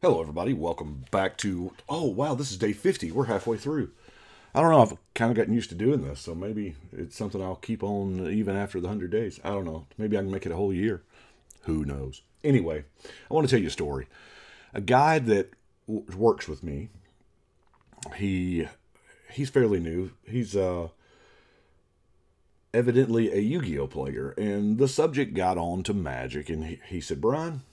Hello, everybody. Welcome back to... Oh, wow, this is day 50. We're halfway through. I don't know. I've kind of gotten used to doing this, so maybe it's something I'll keep on even after the 100 days. I don't know. Maybe I can make it a whole year. Who knows? Anyway, I want to tell you a story. A guy that works with me, he's fairly new. He's evidently a Yu-Gi-Oh player, and the subject got on to Magic, and he said, Brian,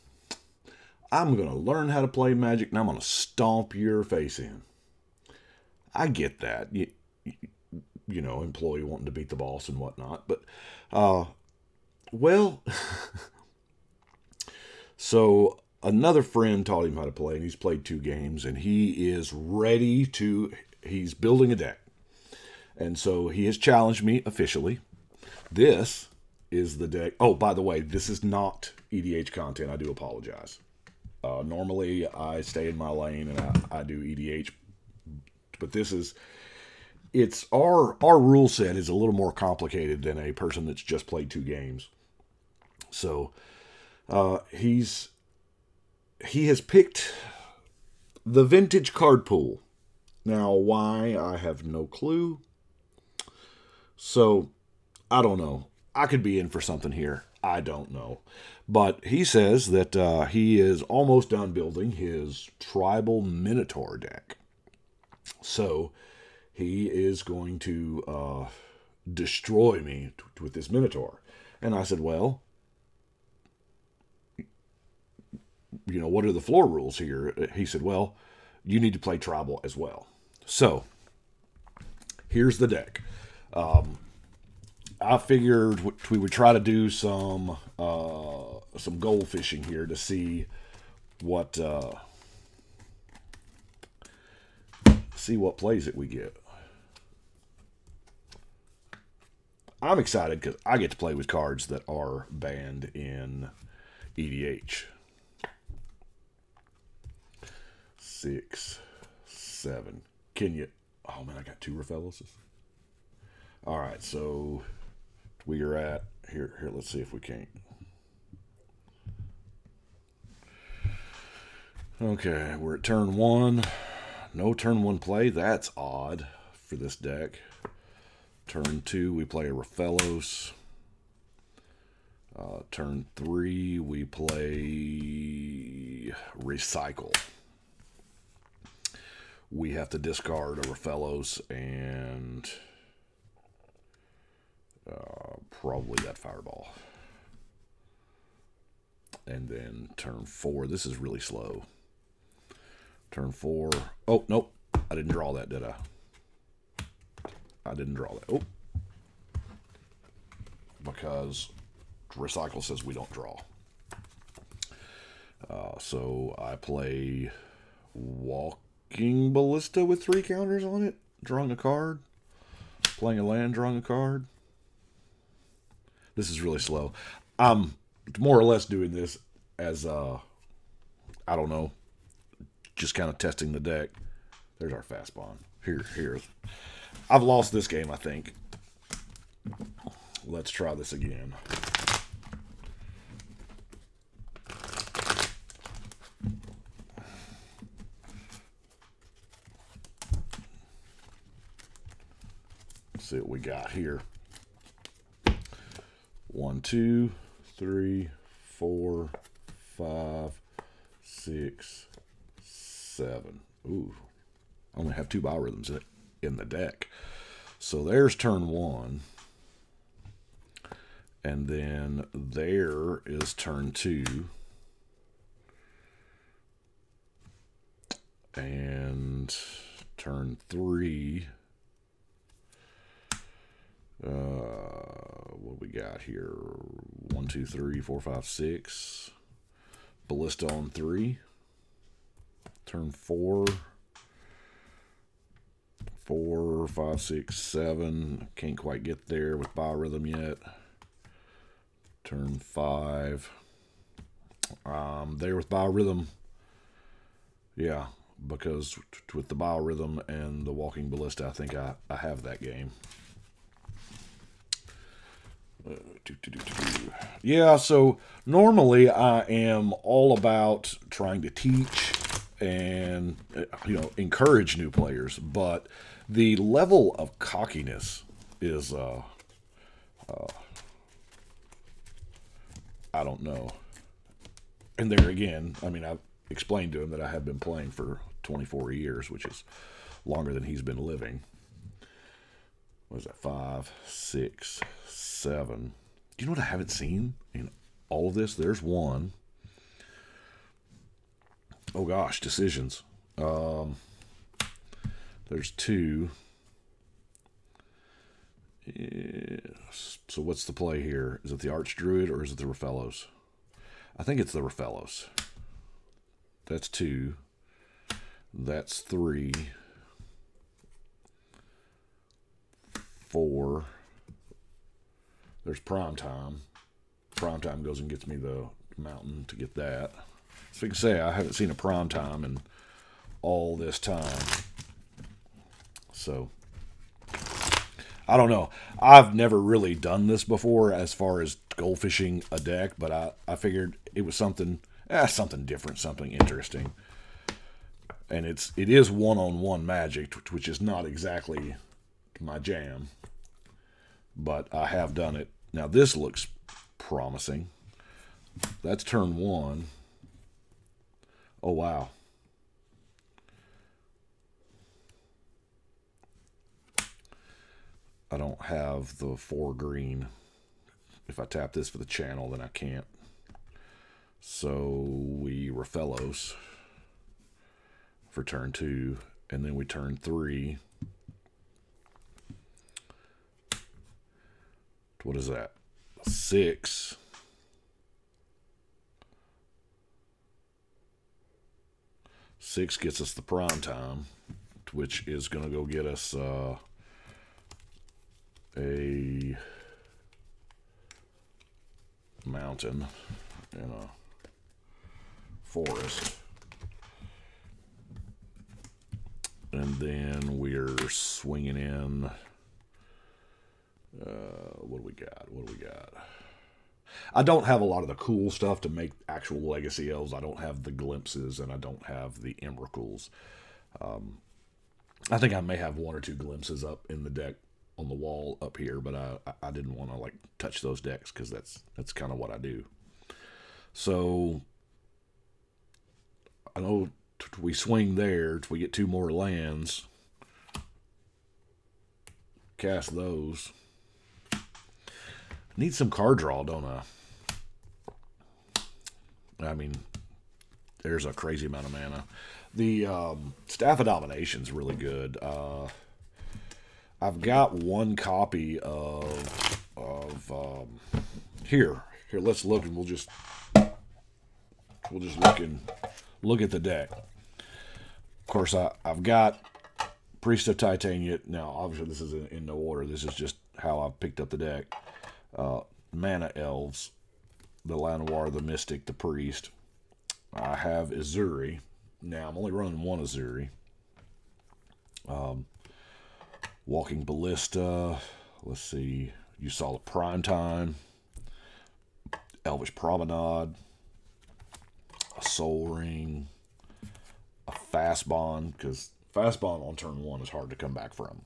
I'm going to learn how to play Magic, and I'm going to stomp your face in. I get that. You know, employee wanting to beat the boss and whatnot. But, well, so another friend taught him how to play, and he's played 2 games, and he is ready to, he's building a deck. And so he has challenged me officially. This is the deck. Oh, by the way, this is not EDH content. I do apologize. Normally, I stay in my lane and I do EDH, but this is, it's our rule set is a little more complicated than a person that's just played 2 games. So he has picked the vintage card pool. Now, why? I have no clue. So I don't know. I could be in for something here. I don't know. But he says that he is almost done building his tribal Minotaur deck. So he is going to destroy me with this Minotaur. And I said, well, you know, what are the floor rules here? He said, well, you need to play tribal as well. So here's the deck. I figured we would try to do some gold fishing here to see what plays that we get. I'm excited because I get to play with cards that are banned in EDH. 6, 7. Can you? Oh man, I got 2 Rafeloses. All right, so we are at here. Let's see if we can't. Okay, we're at turn 1. No turn 1 play. That's odd for this deck. Turn 2, we play a Rafelos. Turn 3, we play Recycle. We have to discard a Rafelos and probably that Fireball. And then turn 4, this is really slow. Turn 4, oh, nope, I didn't draw that, did I? I didn't draw that. Oh. Because Recycle says we don't draw. So I play Walking Ballista with 3 counters on it. Drawing a card. Playing a land, drawing a card. This is really slow. I'm more or less doing this as, I don't know, just kind of testing the deck. There's our fast bond. Here. I've lost this game, I think. Let's try this again. Let's see what we got here. 1, 2, 3, 4, 5, 6, 7. Ooh. I only have 2 biorhythms in the deck. So there's turn 1. And then there is turn 2. And turn 3. What we got here? 1, 2, 3, 4, 5, 6. Ballista on 3. Turn 4. 4, 5, 6, 7. Can't quite get there with biorhythm yet. Turn 5. There with biorhythm. Yeah, because with the biorhythm and the walking ballista, I think I have that game. Yeah, so normally I am all about trying to teach and encourage new players. But the level of cockiness is I don't know. And there again, I mean, I've explained to him that I have been playing for 24 years, which is longer than he's been living. What is that? 5, 6, 7. Do you know what I haven't seen in all of this? There's one. Oh gosh, decisions. There's 2. Yeah. So what's the play here? Is it the Archdruid or is it the Rafellos? I think it's the Rafellos. That's 2. That's 3. 4. There's Prime Time. Prime Time goes and gets me the mountain to get that. So you can say I haven't seen a Prime Time in all this time. So I don't know. I've never really done this before as far as goldfishing a deck, but I figured it was something different, something interesting. And it is one-on-one Magic, which is not exactly my jam, but I have done it. Now this looks promising. That's turn 1. Oh wow. I don't have the 4 green. If I tap this for the channel, then I can't. So we Rafellos for turn 2, and then we turn 3. What is that? 6. Six gets us the Prime Time, which is going to go get us a mountain and a forest. And then we're swinging in. What do we got? What do we got? I don't have a lot of the cool stuff to make actual Legacy Elves. I don't have the Glimpses, and I don't have the Emrakuls. I think I may have 1 or 2 Glimpses up in the deck on the wall up here, but I didn't want to like touch those decks because that's kind of what I do. So I know we swing there. We get 2 more lands. Cast those. Need some card draw, don't I? I mean, there's a crazy amount of mana. The Staff of Domination's really good. I've got 1 copy of here. Let's look, and we'll just look at the deck. Of course, I've got Priest of Titania. Now, obviously, this is in no order. This is just how I've picked up the deck. Mana Elves, the Llanowar, the Mystic, the Priest. I have Azuri. Now, I'm only running 1 Azuri. Walking Ballista. Let's see. You saw the Prime Time. Elvish Promenade. A Soul Ring. A Fast Bond, because Fast Bond on turn 1 is hard to come back from.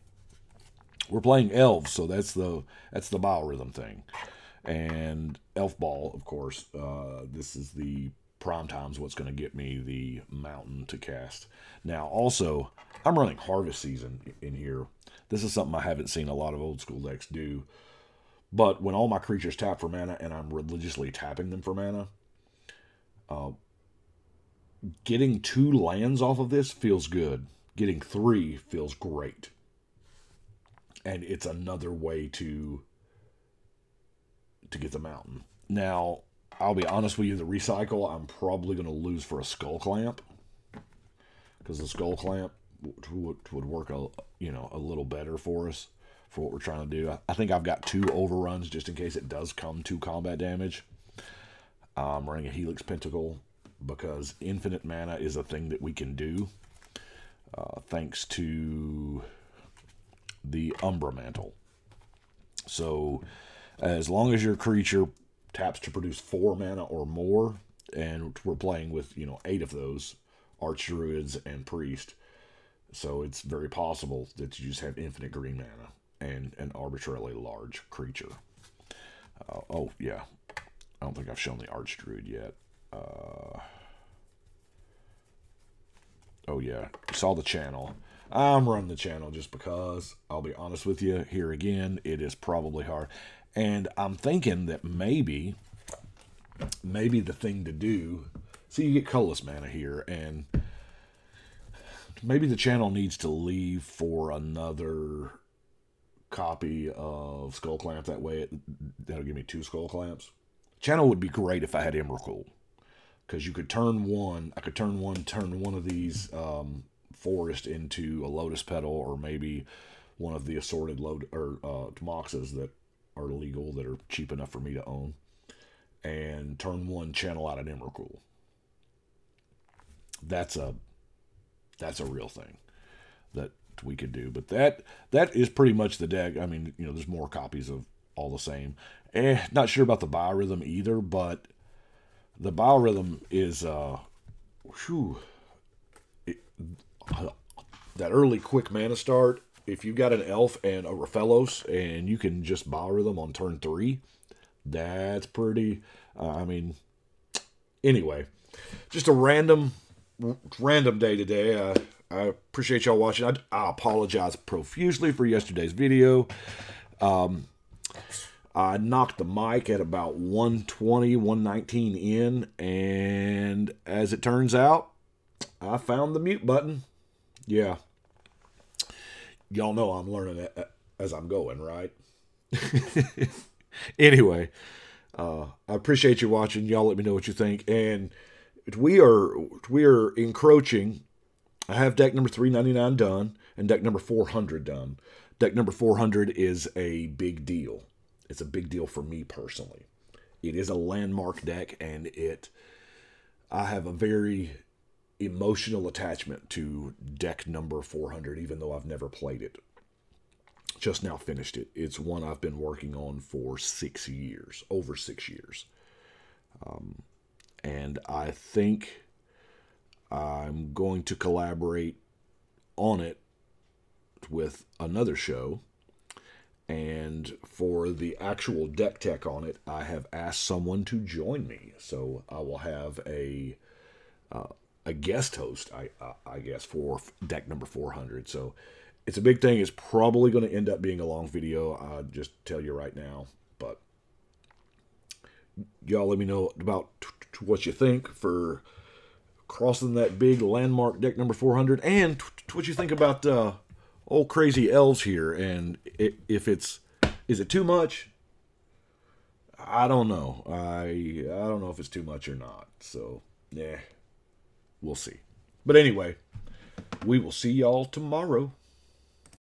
We're playing Elves, so that's the biorhythm thing. And Elf Ball, of course. This is the Prime Time's what's going to get me the mountain to cast. Now, also, I'm running Harvest Season in here. This is something I haven't seen a lot of old school decks do. But when all my creatures tap for mana, and I'm religiously tapping them for mana, getting 2 lands off of this feels good. Getting 3 feels great. And it's another way to get the mountain. Now, I'll be honest with you, the recycle, I'm probably going to lose for a Skull Clamp. Because the Skull Clamp would work a little better for us, for what we're trying to do. I think I've got 2 overruns just in case it does come to combat damage. I'm running a Helix Pentacle because infinite mana is a thing that we can do. Thanks to the Umbra Mantle. So, as long as your creature taps to produce 4 mana or more, and we're playing with, 8 of those, archdruids, and priest. So it's very possible that you just have infinite green mana and an arbitrarily large creature. Oh, yeah. I don't think I've shown the archdruid yet. Oh, yeah. You saw the channel. I'm running the channel just because, I'll be honest with you, here again, it is probably hard. And I'm thinking that maybe the thing to do, see, you get colorless mana here, and maybe the channel needs to leave for another copy of Skull Clamp. That way, that'll give me 2 Skull Clamps. Channel would be great if I had Emrakul, because you could turn one. I could turn one of these forest into a Lotus Petal, or maybe one of the assorted Moxas that are legal, that are cheap enough for me to own, and turn one, channel out an Emrakul. That's a real thing that we could do. But that is pretty much the deck. I mean, you know, there's more copies of all the same. Not sure about the Biorhythm either, but the Biorhythm is that early quick mana start. If you've got an Elf and a Raphalos and you can just Biorhythm on turn 3, that's pretty. I mean, anyway, just a random day today. I appreciate y'all watching. I apologize profusely for yesterday's video. I knocked the mic at about 120, 119 in, and as it turns out, I found the mute button. Yeah. Y'all know I'm learning it as I'm going, right? Anyway, I appreciate you watching. Y'all let me know what you think. And we are encroaching. I have deck number 399 done and deck number 400 done. Deck number 400 is a big deal. It's a big deal for me personally. It is a landmark deck, and I have a very emotional attachment to deck number 400, even though I've never played it. Just now finished it. It's one I've been working on for 6 years, over 6 years. And I think I'm going to collaborate on it with another show. And for the actual deck tech on it, I have asked someone to join me. So I will have a guest host, I guess, for deck number 400. So it's a big thing. It's probably going to end up being a long video. I'll just tell you right now. But y'all let me know about what you think for crossing that big landmark deck number 400. And what you think about old crazy elves here. And if is it too much? I don't know. I don't know if it's too much or not. So, yeah. We'll see. But anyway, we will see y'all tomorrow.